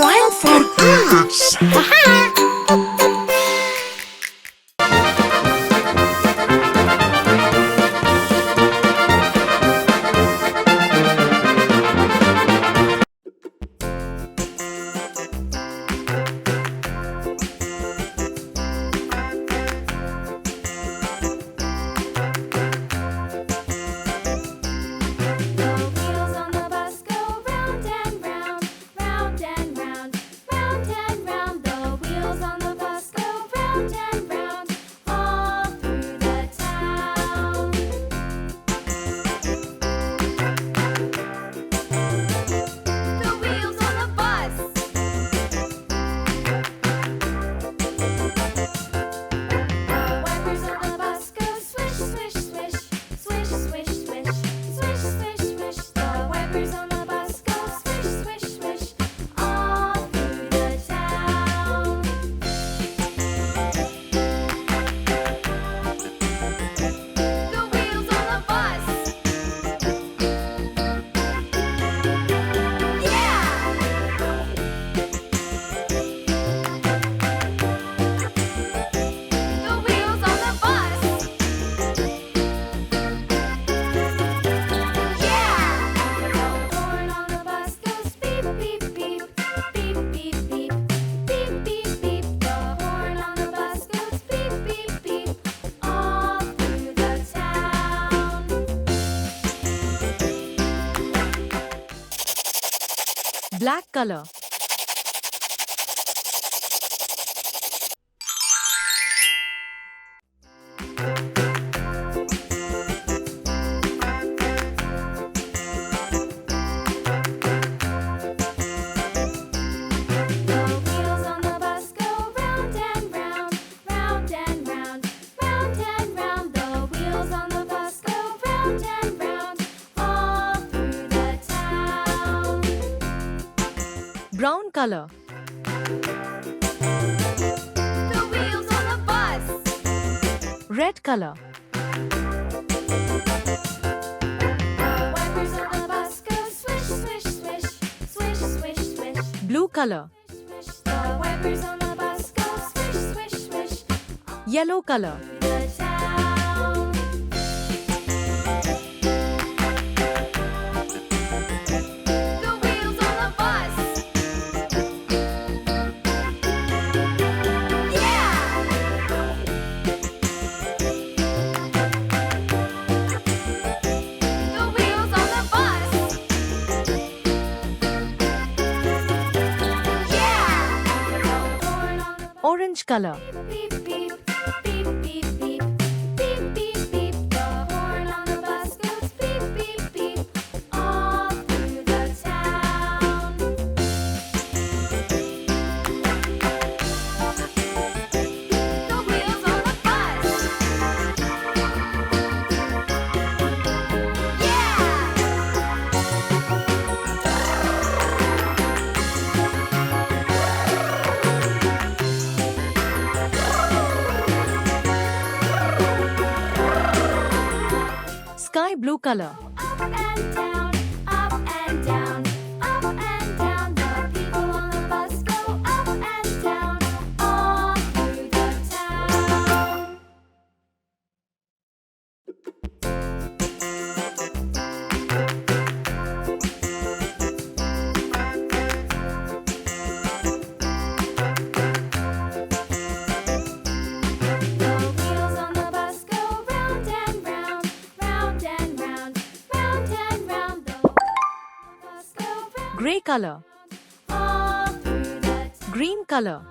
drawing for us. Black color. Brown color. The wheels on the bus. Red color. The wipers on the bus go swish, swish, swish, swish, swish, swish. Blue color. Swish. The wipers on the bus go swish, swish, swish. Yellow color. The town. The wheels on the bus. Yeah. The wheels on the bus. Yeah. Horn on the bus. Orange color. Beep, beep, beep, beep, beep, beep, beep, beep. The horn on the bus goes beep, beep, beep, all through the town. The wheels on the bus. Sky blue color. Up and down, up and down, up and down. The people on the bus go up and down, all through the town. The wheels on the bus go round and round, round and round, round and round. The bus go round Gray color. all through the town. Green color.